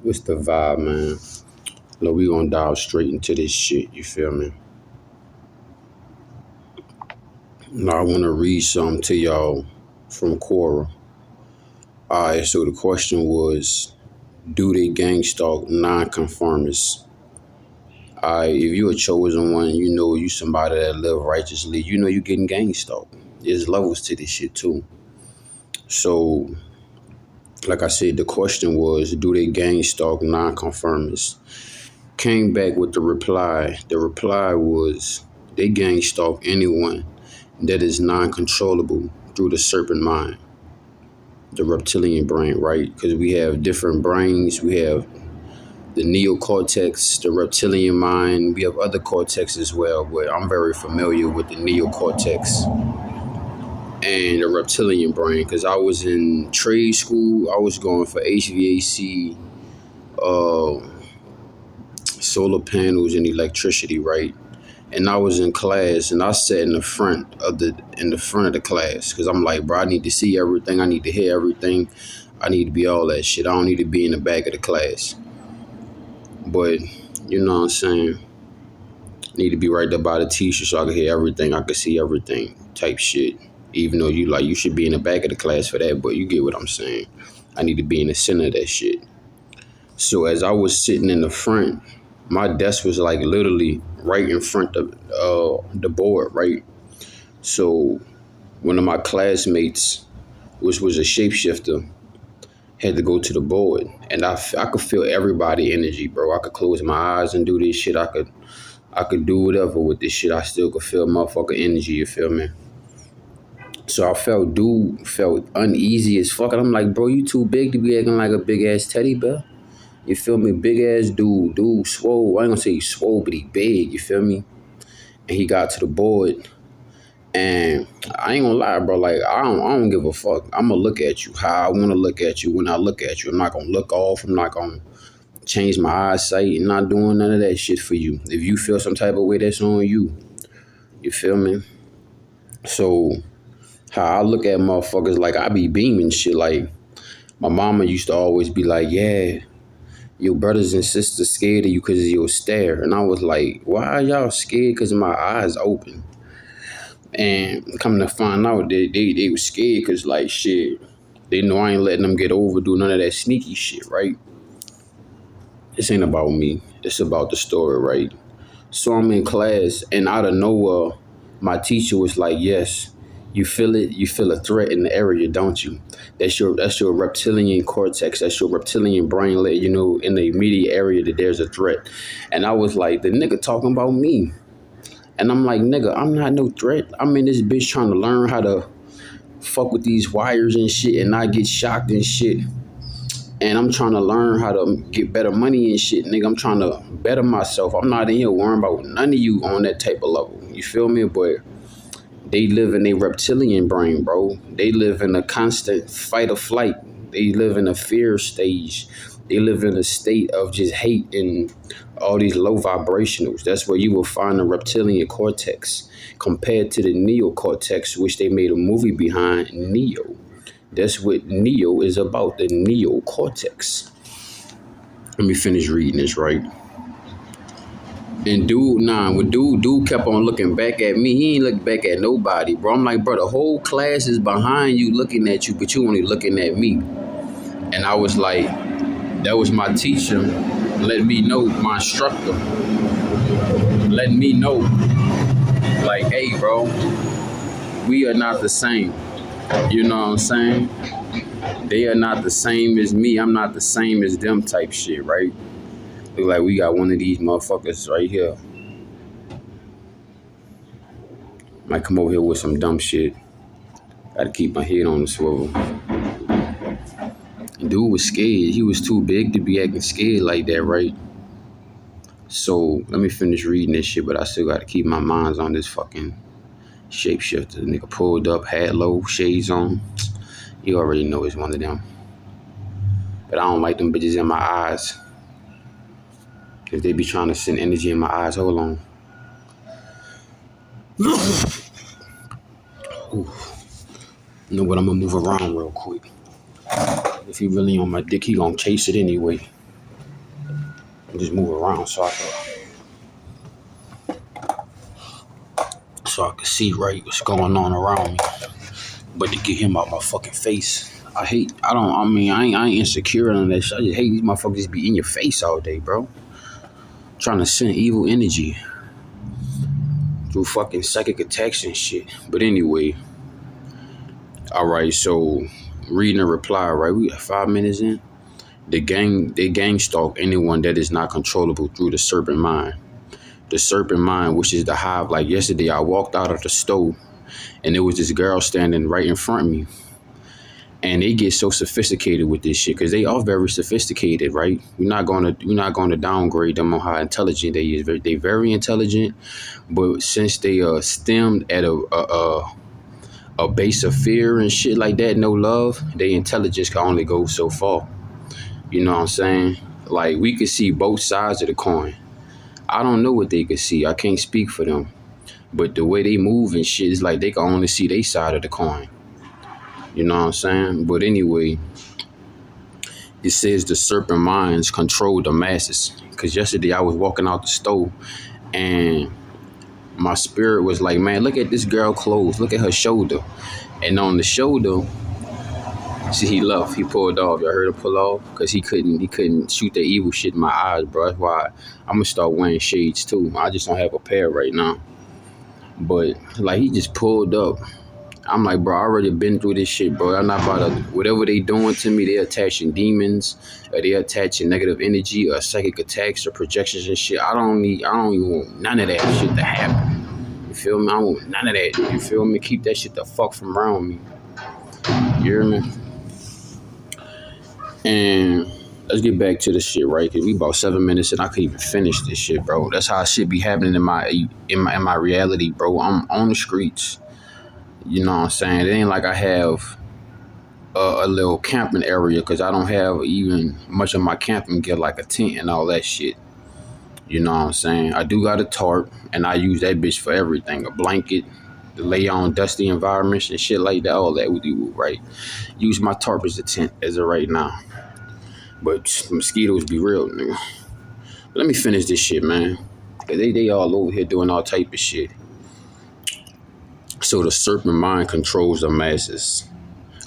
What's the vibe, man? Look, we gonna dive straight into this shit, you feel me? Now I wanna read something to y'all from Quora. Alright, so the question was, do they gangstalk non-conformists? Alright, if you a chosen one, you know you somebody that live righteously, you know you getting gangstalked. There's levels to this shit too. So, like I said, the question was, do they gangstalk non-conformists? Came back with the reply. The reply was, they gangstalk anyone that is non-controllable through the serpent mind, the reptilian brain, right? Because we have different brains. We have the neocortex, the reptilian mind. We have other cortex as well, but I'm very familiar with the neocortex and the reptilian brain because I was in trade school. I was going for HVAC, solar panels, and electricity, right? And I was in class, and I sat in the front of the class because I'm like, bro, I need to see everything. I need to hear everything. I need to be all that shit. I don't need to be in the back of the class. But you know what I'm saying? Need to be right there by the teacher so I can hear everything. I can see everything type shit. Even though you should be in the back of the class for that, but you get what I'm saying. I need to be in the center of that shit. So as I was sitting in the front, my desk was like literally right in front of the board, right? So one of my classmates, which was a shapeshifter, had to go to the board, and I could feel everybody energy, bro. I could close my eyes and do this shit. I could do whatever with this shit. I still could feel motherfucking energy. You feel me? So I felt uneasy as fuck. And I'm like, bro, you too big to be acting like a big ass teddy bear. You feel me? Big ass dude, swole. I ain't gonna say he swole, but he big. You feel me? And he got to the board, and I ain't gonna lie, bro. Like I don't give a fuck. I'm gonna look at you how I want to look at you when I look at you. I'm not gonna look off. I'm not gonna change my eyesight. I'm not doing none of that shit for you. If you feel some type of way, that's on you. You feel me? So how I look at motherfuckers, like I be beaming shit. Like my mama used to always be like, yeah, your brothers and sisters scared of you because of your stare. And I was like, why are y'all scared? Because my eyes open. And come to find out, they was scared because, like, shit, they know I ain't letting them get over, do none of that sneaky shit, right? This ain't about me. It's about the story, right? So I'm in class, and out of nowhere, my teacher was like, yes, you feel it. You feel a threat in the area, don't you? That's your reptilian cortex. That's your reptilian brain. You know, in the immediate area that there's a threat. And I was like, the nigga talking about me. And I'm like, nigga, I'm not no threat. I'm in this bitch trying to learn how to fuck with these wires and shit and not get shocked and shit. And I'm trying to learn how to get better money and shit, nigga. I'm trying to better myself. I'm not in here worrying about none of you on that type of level. You feel me? But they live in a reptilian brain, bro. They live in a constant fight or flight. They live in a fear stage. They live in a state of just hate and all these low vibrationals. That's where you will find the reptilian cortex compared to the neocortex, which they made a movie behind, Neo. That's what Neo is about, the neocortex. Let me finish reading this, right? And dude kept on looking back at me. He ain't looking back at nobody, bro. I'm like, bro, the whole class is behind you looking at you, but you only looking at me. And I was like, that was my teacher. Let me know, my instructor. Let me know. Like, hey, bro, we are not the same. You know what I'm saying? They are not the same as me. I'm not the same as them type shit, right? Look like we got one of these motherfuckers right here. Might come over here with some dumb shit. Gotta keep my head on the swivel. Dude was scared. He was too big to be acting scared like that, right? So let me finish reading this shit, but I still gotta keep my minds on this fucking shapeshifter. Nigga pulled up, hat low, shades on. You already know it's one of them. But I don't like them bitches in my eyes. If they be trying to send energy in my eyes, hold on. You know what? I'm gonna move around real quick. If he really on my dick, he gonna chase it anyway. Just move around so I can see right what's going on around me. But to get him out my fucking face, I ain't insecure on that shit. I just hate these motherfuckers just be in your face all day, bro. Trying to send evil energy through fucking psychic attacks and shit. But anyway, all right. So reading a reply, right? We got 5 minutes in. They gangstalk anyone that is not controllable through the serpent mind. The serpent mind, which is the hive. Like yesterday, I walked out of the stove, and there was this girl standing right in front of me. And they get so sophisticated with this shit because they are very sophisticated, right? We're not gonna downgrade them on how intelligent they is. They very intelligent, but since they stemmed at a base of fear and shit like that, no love, their intelligence can only go so far. You know what I'm saying? Like we could see both sides of the coin. I don't know what they could see. I can't speak for them, but the way they move and shit is like they can only see their side of the coin. You know what I'm saying? But anyway, it says the serpent minds control the masses. Because yesterday I was walking out the store and my spirit was like, man, look at this girl clothes. Look at her shoulder. And on the shoulder, see, he left. He pulled off. Y'all heard him pull off? Because he couldn't shoot that evil shit in my eyes, bro. That's why I'm going to start wearing shades too. I just don't have a pair right now. But like he just pulled up. I'm like, bro, I already been through this shit, bro. I'm not about to, whatever they doing to me, they attaching demons, or they attaching negative energy, or psychic attacks, or projections and shit. I don't even want none of that shit to happen. You feel me? I don't want none of that. You feel me? Keep that shit the fuck from around me. You hear me? And let's get back to the shit, right? Because we about 7 minutes and I can't even finish this shit, bro. That's how shit be happening in my reality, bro. I'm on the streets. You know what I'm saying? It ain't like I have a little camping area because I don't have even much of my camping gear like a tent and all that shit. You know what I'm saying? I do got a tarp and I use that bitch for everything. A blanket to lay on dusty environments and shit like that. All that we do, right? Use my tarp as a tent as of right now. But mosquitoes be real, nigga. Let me finish this shit, man. They all over here doing all type of shit. So the serpent mind controls the masses.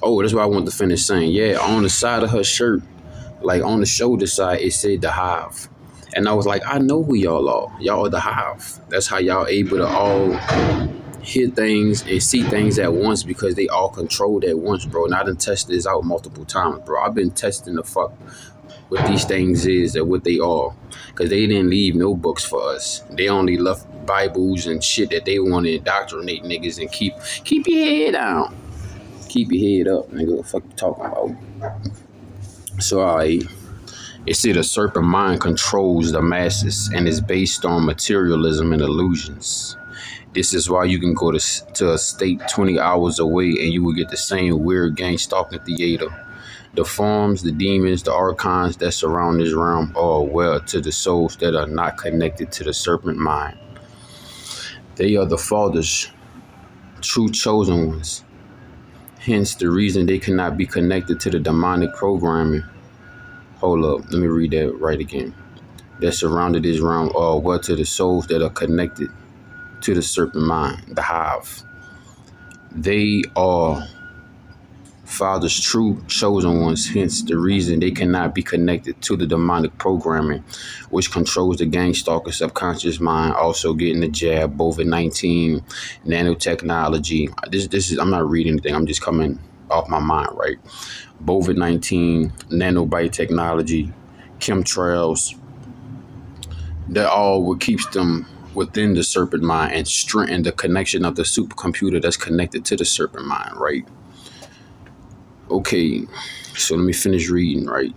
Oh, that's what I want to finish saying. Yeah, on the side of her shirt, like on the shoulder side, it said the hive. And I was like, I know who y'all are. Y'all are the hive. That's how y'all able to all hear things and see things at once because they all controlled at once, bro. And I done tested this out multiple times, bro. I've been testing the fuck what these things is and what they are. Because they didn't leave no books for us. They only left Bibles and shit that they want to indoctrinate niggas and keep your head down. Keep your head up, nigga. What the fuck you talking about? So, it said a serpent mind controls the masses and is based on materialism and illusions. This is why you can go to a state 20 hours away and you will get the same weird gang stalking theater. The forms, the demons, the archons that surround this realm are aware to the souls that are not connected to the serpent mind. They are the Father's true chosen ones. Hence, the reason they cannot be connected to the demonic programming. Hold up, let me read that right again. That surrounded this realm are aware to the souls that are connected to the serpent mind, the hive. They are Father's true chosen ones, hence the reason they cannot be connected to the demonic programming, which controls the gangstalker subconscious mind. Also getting the jab, COVID-19, nanotechnology. This is I'm not reading anything. I'm just coming off my mind, right? COVID-19, nanobiotechnology, chemtrails. That all what keeps them within the serpent mind and strengthen the connection of the supercomputer that's connected to the serpent mind, right? Okay, so let me finish reading, right?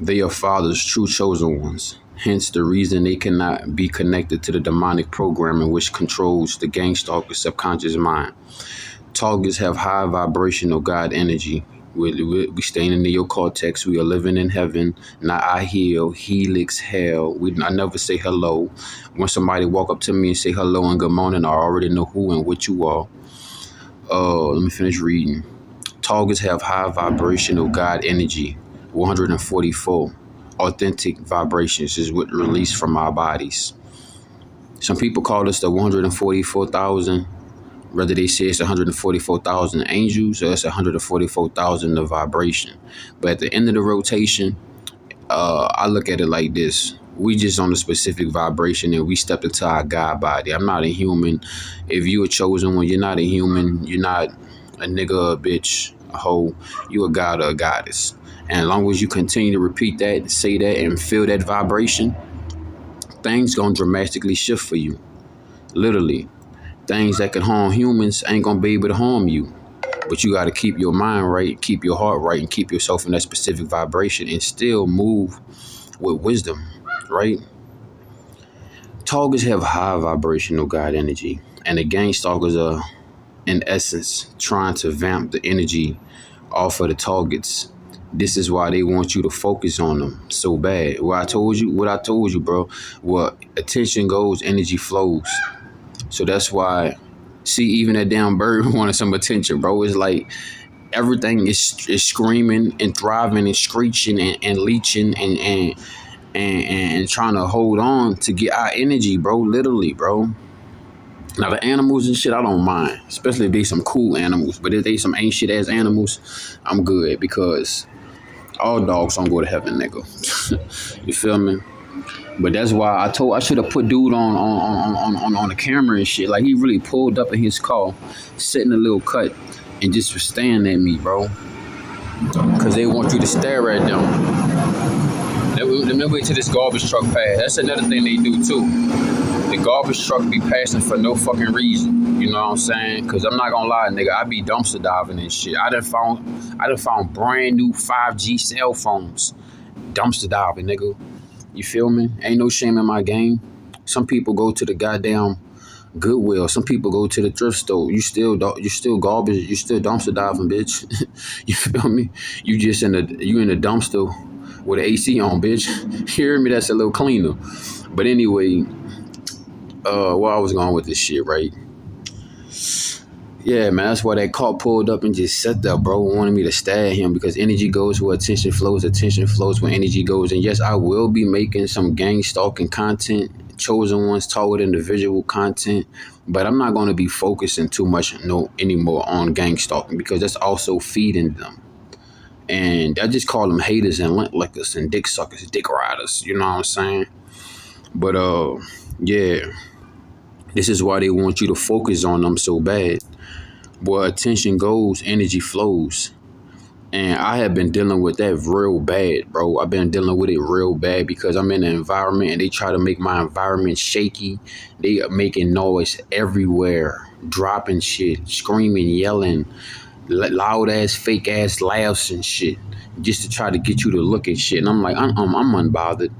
They are Father's true chosen ones. Hence the reason they cannot be connected to the demonic programming which controls the gangstalker's subconscious mind. Targets have high vibrational God energy. We staying in the neocortex. We are living in heaven, not I heal, helix, hell. I never say hello. When somebody walk up to me and say hello and good morning, I already know who and what you are. Let me finish reading. Targets have high vibrational God energy, 144 authentic vibrations is what released from our bodies. Some people call us the 144,000, whether they say it's 144,000 angels or it's 144,000 of vibration. But at the end of the rotation, I look at it like this. We just on a specific vibration and we stepped into our God body. I'm not a human. If you a chosen one, you're not a human. You're not a nigga, a bitch, a hoe. You a god or a goddess. And as long as you continue to repeat that, say that, and feel that vibration, things gonna dramatically shift for you. Literally. Things that can harm humans ain't gonna be able to harm you. But you gotta keep your mind right, keep your heart right, and keep yourself in that specific vibration and still move with wisdom, right? Targets have high vibrational God energy. And the Gangstalkers are, in essence, trying to vamp the energy off of the targets. This is why they want you to focus on them so bad. What I told you, bro. What attention goes, energy flows. So that's why, see, even that damn bird wanted some attention, bro. It's like everything is screaming and thriving and screeching and leeching and trying to hold on to get our energy, bro. Literally, bro. Now the animals and shit, I don't mind, especially if they some cool animals. But if they some ain't shit ass animals, I'm good because all dogs don't go to heaven, nigga. You feel me? But that's why I should have put dude on the camera and shit. Like he really pulled up in his car, sitting a little cut, and just was staring at me, bro. Cause they want you to stare at them. Then wait till this garbage truck pass. That's another thing they do too. The garbage truck be passing for no fucking reason. You know what I'm saying? Cause I'm not gonna lie, nigga, I be dumpster diving and shit. I done found brand new 5G cell phones. Dumpster diving, nigga. You feel me? Ain't no shame in my game. Some people go to the goddamn Goodwill. Some people go to the thrift store. You still garbage. You still dumpster diving, bitch. You feel me? You in the dumpster with the AC on, bitch. You hear me? That's a little cleaner. But anyway, where I was going with this shit, right? Yeah, man, that's why that cop pulled up and just sat there, bro, wanted me to stab him because energy goes where attention flows where energy goes. And yes, I will be making some gang stalking content, chosen ones, target individual content, but I'm not going to be focusing too much anymore on gang stalking because that's also feeding them. And I just call them haters and lint lickers and dick suckers, dick riders, you know what I'm saying? But, yeah, this is why they want you to focus on them so bad. Where attention goes, energy flows. And I have been dealing with that real bad, bro. I've been dealing with it real bad because I'm in an environment and they try to make my environment shaky. They are making noise everywhere, dropping shit, screaming, yelling, loud ass, fake ass laughs and shit, just to try to get you to look at shit. And I'm like, I'm unbothered.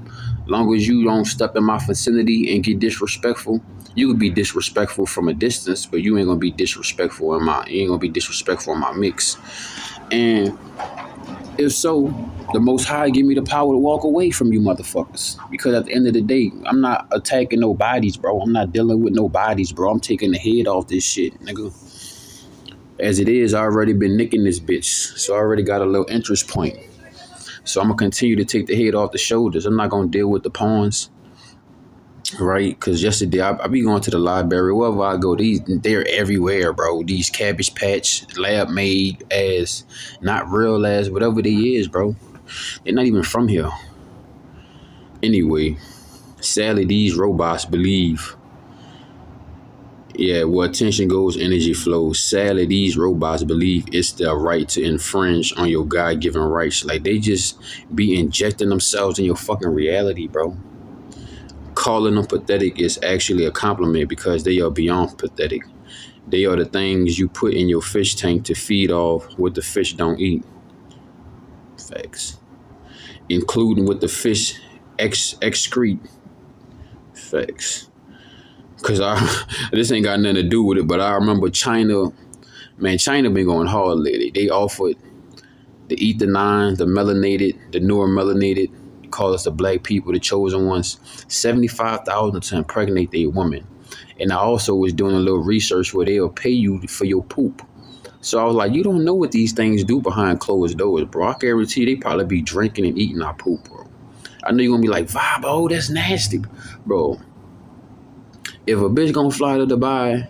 Long as you don't step in my vicinity and get disrespectful. You could be disrespectful from a distance, but you ain't gonna be disrespectful in my mix. And if so, the Most High give me the power to walk away from you motherfuckers. Because at the end of the day, I'm not attacking no bodies, bro. I'm not dealing with no bodies, bro. I'm taking the head off this shit, nigga. As it is, I already been nicking this bitch, so I already got a little interest point. So I'm gonna continue to take the head off the shoulders. I'm not gonna deal with the pawns. Right, because yesterday I be going to the library. Wherever I go, they're everywhere, bro. These Cabbage Patch, lab made as, not real as, whatever they is, bro. They're not even from here. Anyway, sadly, these robots believe, where attention goes, energy flows. Sadly, these robots believe it's their right to infringe on your God-given rights. Like they just be injecting themselves in your fucking reality, bro. Calling them pathetic is actually a compliment because they are beyond pathetic. They are the things you put in your fish tank to feed off what the fish don't eat. Facts. Including what the fish excrete. Facts. Because this ain't got nothing to do with it, but I remember China been going hard lately. They offered the Ether 9, the melanated, the newer melanated, call us the black people, the chosen ones, $75,000 to impregnate a woman. And I also was doing a little research where they'll pay you for your poop. So I was like, you don't know what these things do behind closed doors, bro. I guarantee you they probably be drinking and eating our poop, bro. I know you're gonna be like, Vibo, that's nasty. Bro, if a bitch gonna fly to Dubai,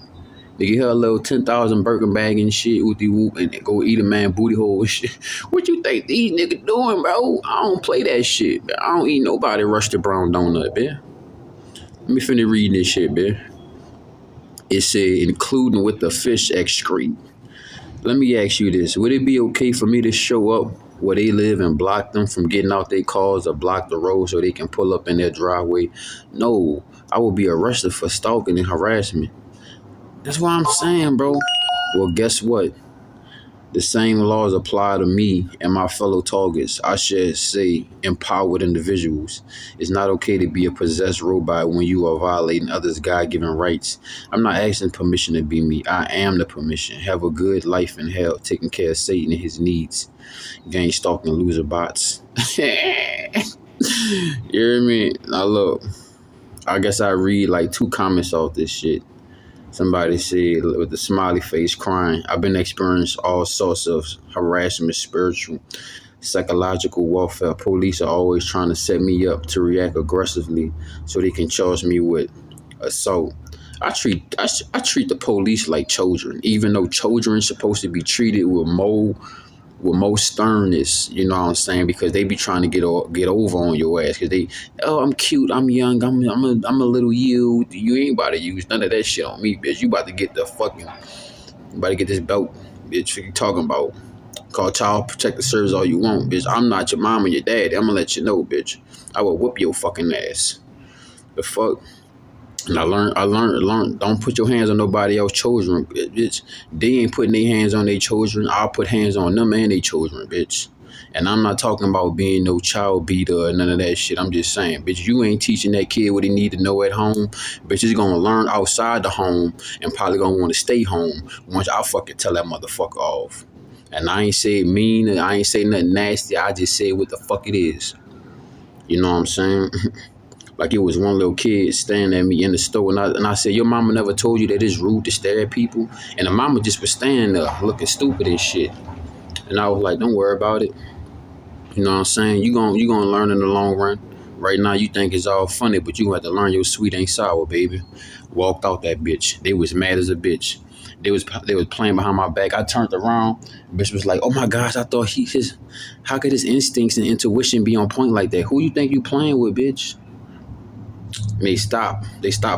they get her a little 10,000 Birkin bag and shit, ooty whoop, and go eat a man booty hole and shit. What you think these niggas doing, bro? I don't play that shit. I don't eat nobody rusted brown donut, man. Let me finish reading this shit, man. It said, including with the fish excrete. Let me ask you this. Would it be okay for me to show up where they live and block them from getting out their cars or block the road so they can pull up in their driveway? No, I will be arrested for stalking and harassment. That's what I'm saying, bro. Well, guess what? The same laws apply to me and my fellow targets. I should say empowered individuals. It's not okay to be a possessed robot when you are violating others' God-given rights. I'm not asking permission to be me. I am the permission. Have a good life in hell, taking care of Satan and his needs. Gangstalk and loser bots. You hear me? Now look, I guess I read like 2 comments off this shit. Somebody said with the smiley face crying, I've been experiencing all sorts of harassment, spiritual, psychological warfare. Police are always trying to set me up to react aggressively so they can charge me with assault. I treat the police like children, even though children are supposed to be treated with more sternness, you know what I'm saying? Because they be trying to get over on your ass. Because I'm cute, I'm young, I'm a little you. You ain't about to use none of that shit on me, bitch. You about to get this belt, bitch. What you talking about? Call child protective service all you want, bitch. I'm not your mom and your dad. I'm gonna let you know, bitch. I will whoop your fucking ass. The fuck? And I learned, don't put your hands on nobody else's children, bitch. They ain't putting their hands on their children. I'll put hands on them and their children, bitch. And I'm not talking about being no child beater or none of that shit. I'm just saying, bitch, you ain't teaching that kid what he need to know at home. Bitch, he's gonna learn outside the home and probably gonna want to stay home once I fucking tell that motherfucker off. And I ain't say mean, and I ain't say nothing nasty. I just say what the fuck it is. You know what I'm saying? Like it was one little kid staring at me in the store, and I said, your mama never told you that it's rude to stare at people? And the mama just was standing there looking stupid and shit. And I was like, don't worry about it. You know what I'm saying? You gonna learn in the long run. Right now you think it's all funny, but you gonna have to learn your sweet ain't sour, baby. Walked out that bitch. They was mad as a bitch. They was playing behind my back. I turned around. Bitch was like, oh my gosh, I thought how could his instincts and intuition be on point like that? Who you think you playing with, bitch? They stopped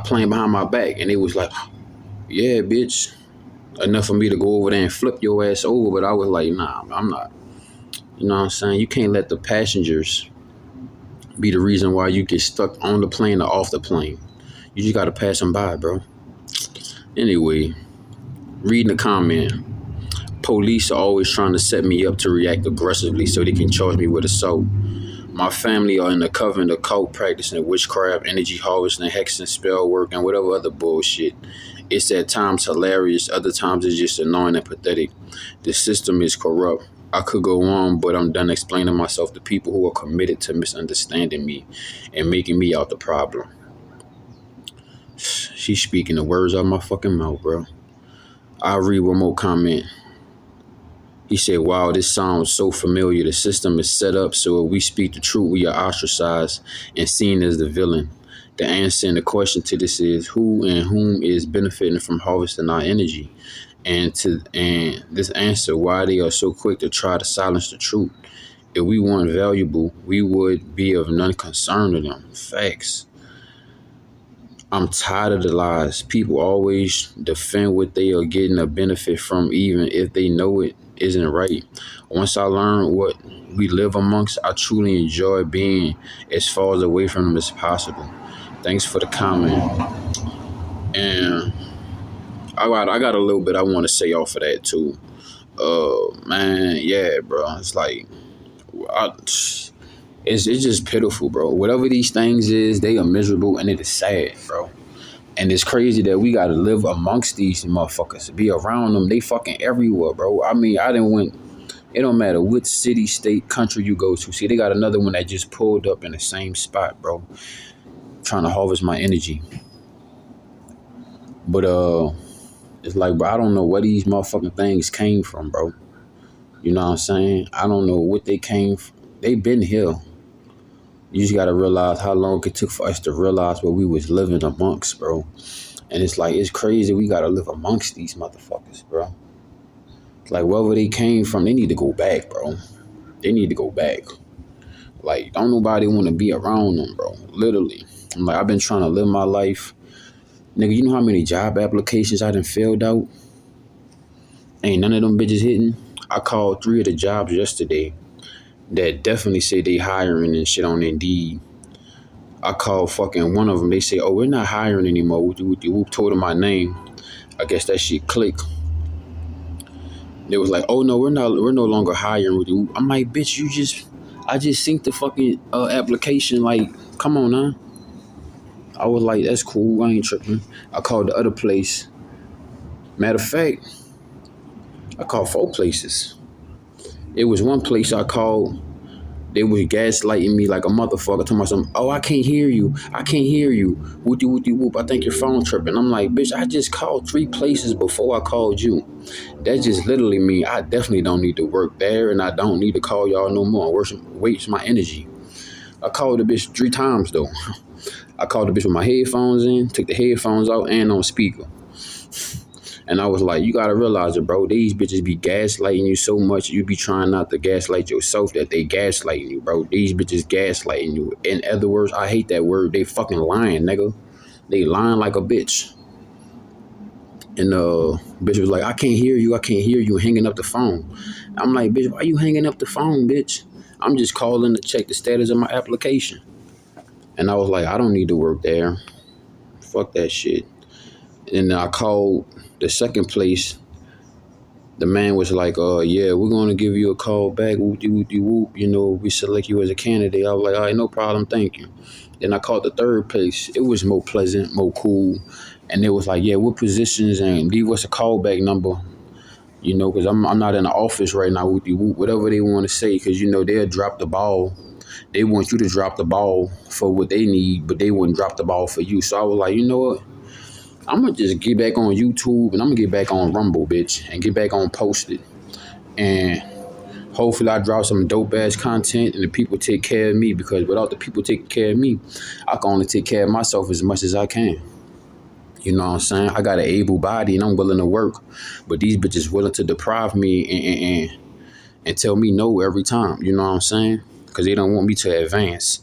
playing behind my back, and they was like, yeah, bitch, enough for me to go over there and flip your ass over. But I was like, nah, I'm not. You know what I'm saying? You can't let the passengers be the reason why you get stuck on the plane or off the plane. You just gotta pass them by, bro. Anyway, reading the comment. Police are always trying to set me up to react aggressively so they can charge me with assault. My family are in the coven of occult practicing witchcraft, energy harvesting, hexing, spell work, and whatever other bullshit. It's at times hilarious, other times it's just annoying and pathetic. The system is corrupt. I could go on, but I'm done explaining myself to people who are committed to misunderstanding me and making me out the problem. She's speaking the words out of my fucking mouth, bro. I'll read one more comment. He said, wow, this sounds so familiar. The system is set up so if we speak the truth, we are ostracized and seen as the villain. The answer and the question to this is who and whom is benefiting from harvesting our energy? And this answer, why they are so quick to try to silence the truth. If we weren't valuable, we would be of none concern to them. Facts. I'm tired of the lies. People always defend what they are getting a benefit from, even if they know it isn't right. Once I learned what we live amongst, I truly enjoy being as far away from them as possible. Thanks for the comment. And I got a little bit I want to say off of that too. Man, yeah, bro. It's like, it's just pitiful, bro. Whatever these things is, they are miserable and it is sad, bro. And it's crazy that we gotta live amongst these motherfuckers, be around them. They fucking everywhere, bro. I mean, it don't matter what city, state, country you go to. See, they got another one that just pulled up in the same spot, bro, trying to harvest my energy. But It's like, bro, I don't know where these motherfucking things came from, bro. You know what I'm saying? I don't know what they came from. They been here. You just gotta realize how long it took for us to realize what we was living amongst, bro. And it's like, it's crazy we gotta live amongst these motherfuckers, bro. It's like, wherever they came from, they need to go back, bro. They need to go back. Like, don't nobody want to be around them, bro. Literally. I'm like, I've been trying to live my life. Nigga, you know how many job applications I done filled out? Ain't none of them bitches hitting. I called 3 of the jobs yesterday that definitely say they hiring and shit on Indeed. I called fucking one of them. They say, oh, we're not hiring anymore. Whoop told them my name. I guess that shit clicked. They was like, oh no, we're no longer hiring with you. I'm like, bitch, I just synced the fucking application. Like, come on now. I was like, that's cool. I ain't tripping. I called the other place. Matter of fact, I called 4 places. It was one place I called. They was gaslighting me like a motherfucker. Talking about something. Oh, I can't hear you. I can't hear you. Whoopty whoop. I think your phone tripping. I'm like, bitch, I just called 3 places before I called you. That just literally mean I definitely don't need to work there, and I don't need to call y'all no more. Waste my energy. I called the bitch 3 times though. I called the bitch with my headphones in, took the headphones out, and on speaker. And I was like, you gotta realize it, bro. These bitches be gaslighting you so much, you be trying not to gaslight yourself that they gaslighting you, bro. These bitches gaslighting you. In other words, I hate that word. They fucking lying, nigga. They lying like a bitch. And bitch was like, I can't hear you, hanging up the phone. I'm like, bitch, why you hanging up the phone, bitch? I'm just calling to check the status of my application. And I was like, I don't need to work there. Fuck that shit. And I called the second place. The man was like, yeah, we're going to give you a call back. Whoop-de whoop. You know, we select you as a candidate. I was like, all right, no problem. Thank you. Then I called the third place. It was more pleasant, more cool. And it was like, yeah, what positions, and leave us a callback number. You know, because I'm not in the office right now. Whoop-de whoop. Whatever they want to say, because, you know, they'll drop the ball. They want you to drop the ball for what they need, but they wouldn't drop the ball for you. So I was like, you know what? I'm going to just get back on YouTube, and I'm going to get back on Rumble, bitch, and get back on Posted. And hopefully I drop some dope-ass content and the people take care of me, because without the people taking care of me, I can only take care of myself as much as I can. You know what I'm saying? I got an able body and I'm willing to work, but these bitches willing to deprive me and tell me no every time. You know what I'm saying? Because they don't want me to advance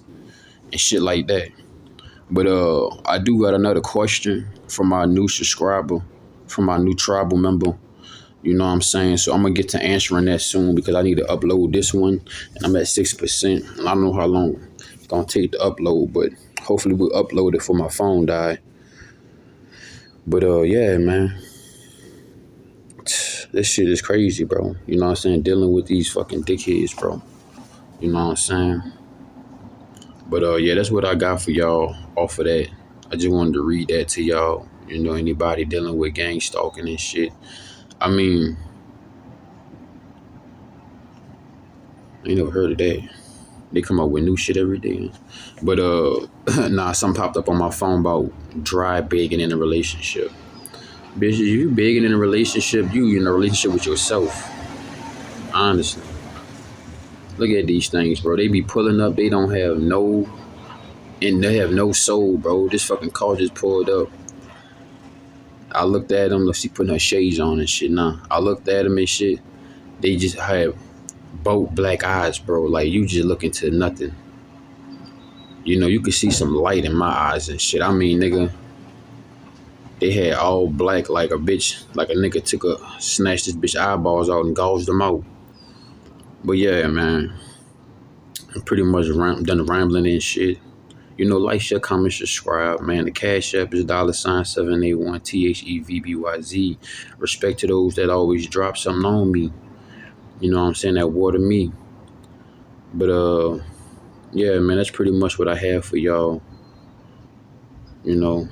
and shit like that. But I do got another question from my new subscriber, from my new tribal member. You know what I'm saying? So I'm going to get to answering that soon, because I need to upload this one. And I'm at 6%. And I don't know how long it's going to take to upload, but hopefully we'll upload it before my phone die. But yeah, man. This shit is crazy, bro. You know what I'm saying? Dealing with these fucking dickheads, bro. You know what I'm saying? But yeah, that's what I got for y'all off of that. I just wanted to read that to y'all. You know, anybody dealing with gang stalking and shit. I mean, I ain't never heard of that. They come up with new shit every day. But nah, something popped up on my phone about dry begging in a relationship. Bitch, if you begging in a relationship, you in a relationship with yourself. Honestly. Look at these things, bro. They be pulling up, they don't have no, and they have no soul, bro. This fucking car just pulled up. I looked at them, she putting her shades on and shit. Nah, I looked at them and shit. They just have both black eyes, bro. Like, you just look into nothing. You know, you could see some light in my eyes and shit. I mean, nigga, they had all black, like a bitch, like a nigga snatched this bitch eyeballs out and gouged them out. But yeah, man, I'm pretty much done rambling and shit. You know, like, share, comment, subscribe, man. The Cash App is $781 THEVBYZ. Respect to those that always drop something on me. You know what I'm saying? That water me. But yeah, man, that's pretty much what I have for y'all. You know.